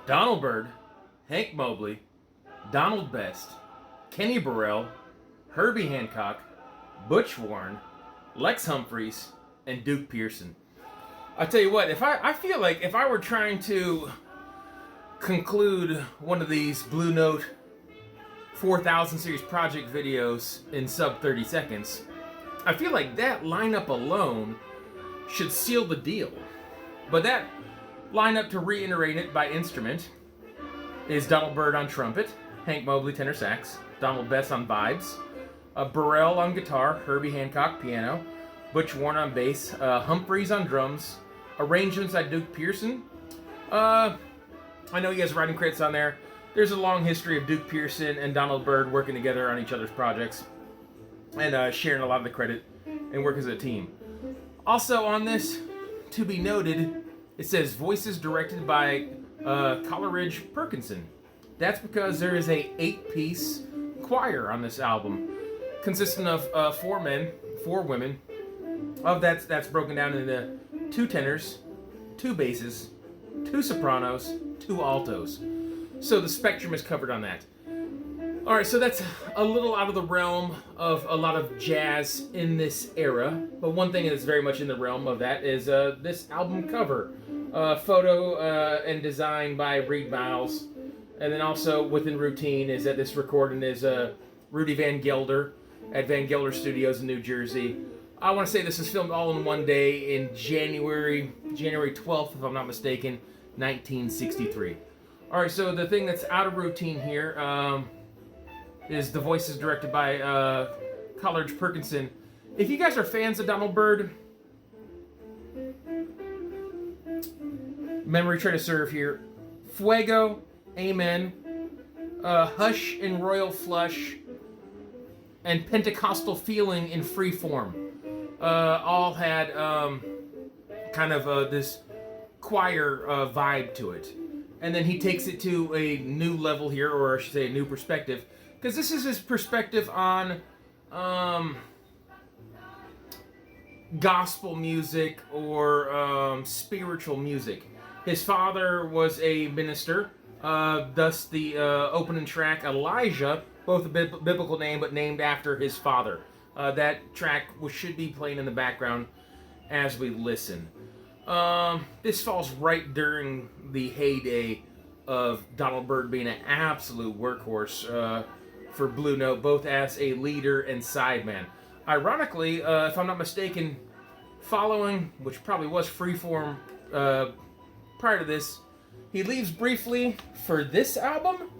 Donald Byrd, Hank Mobley, Donald Best, Kenny Burrell, Herbie Hancock, Butch Warren, Lex Humphreys, and Duke Pearson. I tell you what, if I feel like if I were trying to conclude one of these Blue Note 4000 series project videos in sub 30 seconds, I feel like that lineup alone should seal the deal. But that lineup, to reiterate it by instrument, is Donald Byrd on trumpet, Hank Mobley tenor sax, Donald Best on vibes, Burrell on guitar, Herbie Hancock piano, Butch Warren on bass, Humphreys on drums, arrangements by Duke Pearson. I know he has writing credits on there. There's a long history of Duke Pearson and Donald Byrd working together on each other's projects and sharing a lot of the credit and work as a team. Also on this, to be noted, it says voices directed by Coleridge Perkinson. That's because there is a 8-piece choir on this album, consisting of 4 men, 4 women. Of that's broken down into 2 tenors, 2 basses, 2 sopranos, 2 altos. So the spectrum is covered on that. All right, so that's a little out of the realm of a lot of jazz in this era. But one thing that's very much in the realm of that is this album cover. Photo and design by Reed Miles. And then also within routine is that this recording is Rudy Van Gelder at Van Gelder Studios in New Jersey. I want to say this is filmed all in one day in January 12th, if I'm not mistaken, 1963. All right, so the thing that's out of routine here is the voices directed by Coleridge Perkinson. If you guys are fans of Donald Byrd, memory try to serve here. Fuego, Amen, Hush and Royal Flush, and Pentecostal Feeling in Freeform all had kind of this choir vibe to it. And then he takes it to a new level here, or I should say a new perspective, because this is his perspective on gospel music or spiritual music. His father was a minister, thus the opening track, Elijah, both a biblical name, but named after his father. That track should be playing in the background as we listen. This falls right during the heyday of Donald Byrd being an absolute workhorse for Blue Note, both as a leader and sideman. Ironically, if I'm not mistaken, following, which probably was Freeform prior to this, he leaves briefly for this album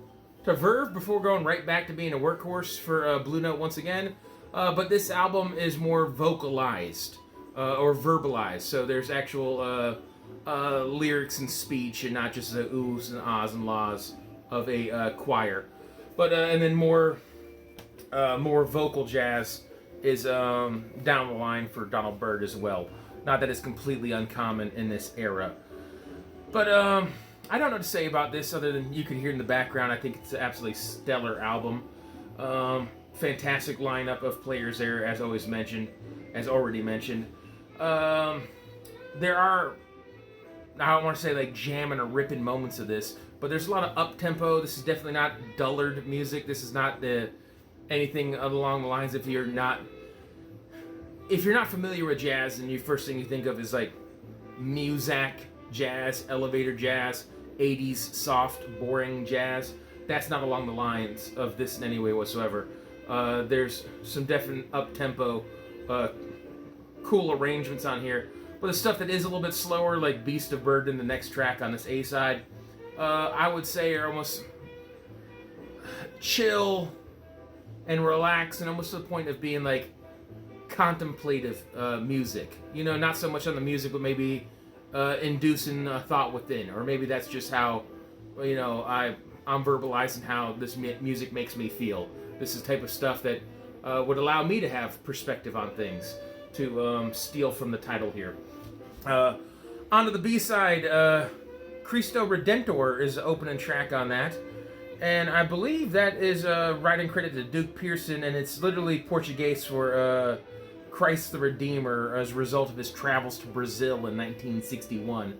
to Verve before going right back to being a workhorse for Blue Note once again. But this album is more vocalized or verbalized, so there's actual lyrics and speech and not just the oohs and ahs and lahs of a choir. But and then more vocal jazz is down the line for Donald Byrd as well. Not that it's completely uncommon in this era. But I don't know what to say about this other than you can hear in the background. I think it's an absolutely stellar album. Fantastic lineup of players there, as already mentioned. There are, I don't want to say like jamming or ripping moments of this, but there's a lot of up-tempo. This is definitely not dullard music. This is not anything along the lines if you're not familiar with jazz and the first thing you think of is like Muzak jazz, elevator jazz, 80s soft, boring jazz. That's not along the lines of this in any way whatsoever. There's some definite up-tempo, cool arrangements on here. But the stuff that is a little bit slower, like Beast of Burden, the next track on this A-side, I would say are almost chill and relax and almost to the point of being like contemplative music. You know, not so much on the music, but maybe inducing thought within. Or maybe that's just how, you know, I'm verbalizing how this music makes me feel. This is the type of stuff that would allow me to have perspective on things, to steal from the title here. Onto the B-side, Cristo Redentor is the opening track on that. And I believe that is writing credit to Duke Pearson, and it's literally Portuguese for Christ the Redeemer as a result of his travels to Brazil in 1961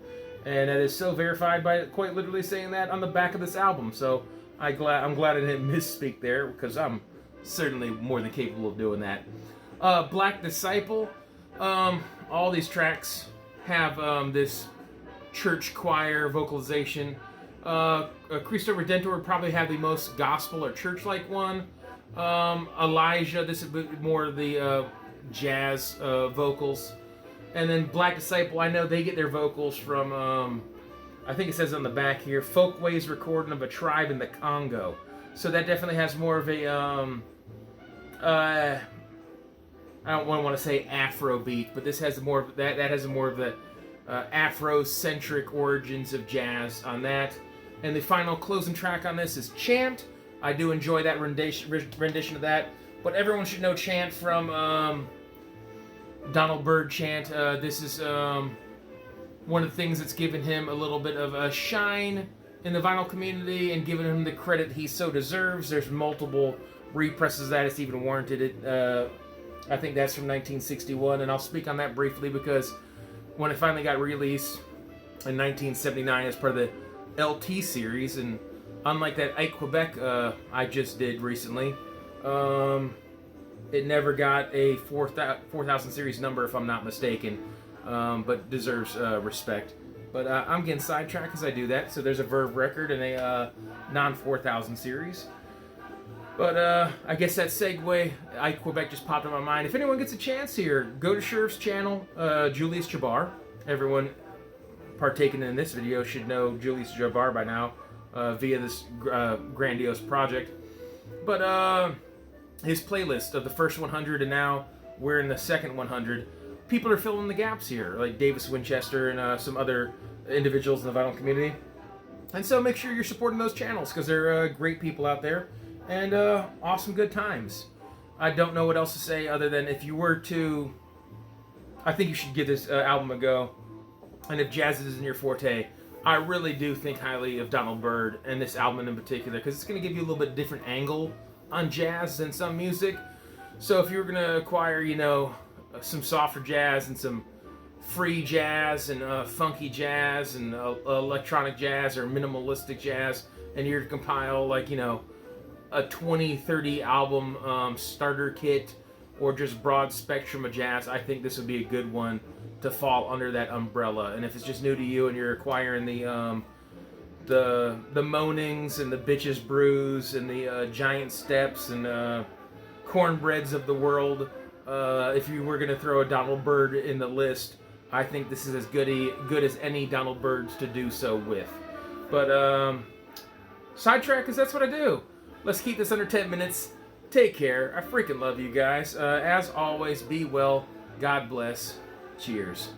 and that is so verified by quite literally saying that on the back of this album. So I'm glad I didn't misspeak there, because I'm certainly more than capable of doing that. Black Disciple. All these tracks have this church choir vocalization. Cristo Redentor would probably have the most gospel or church-like one. Elijah, this is more of the jazz vocals. And then Black Disciple, I know they get their vocals from, I think it says on the back here, Folkways recording of a tribe in the Congo. So that definitely has more of a, I don't want to say Afro beat, but this has more of that has more of the Afro-centric origins of jazz on that. And the final closing track on this is Chant. I do enjoy that rendition of that. But everyone should know Chant from Donald Byrd Chant. This is one of the things that's given him a little bit of a shine in the vinyl community and given him the credit he so deserves. There's multiple represses of that. It's even warranted it. I think that's from 1961, and I'll speak on that briefly because when it finally got released in 1979 as part of the LT series, and unlike that Ike Quebec I just did recently, it never got a 4000 series number, if I'm not mistaken, but deserves respect. But I'm getting sidetracked as I do that, so there's a Verve record and a non-4000 series. But I guess that segue, Ike Quebec just popped in my mind. If anyone gets a chance here, go to Sheriff's channel, Julius Jabbar. Everyone partaking in this video should know Julius Jabbar by now via this grandiose project. But his playlist of the first 100, and now we're in the second 100. People are filling the gaps here, like Davis Winchester and some other individuals in the vinyl community. And so make sure you're supporting those channels, because they're great people out there. And awesome good times. I don't know what else to say other than if you were to, I think you should give this album a go. And if jazz isn't your forte, I really do think highly of Donald Byrd and this album in particular, because it's going to give you a little bit different angle on jazz than some music. So if you were going to acquire, you know, some softer jazz and some free jazz and funky jazz and electronic jazz or minimalistic jazz, and you're to compile, like, you know, a 20-30 album starter kit or just broad spectrum of jazz, I think this would be a good one to fall under that umbrella. And if it's just new to you and you're acquiring the moanings and the bitches brews and the giant steps and cornbreads of the world, if you were going to throw a Donald Byrd in the list, I think this is as good as any Donald Byrds to do so with. But sidetrack, because that's what I do. Let's keep this under 10 minutes. Take care. I freaking love you guys. As always, be well. God bless. Cheers.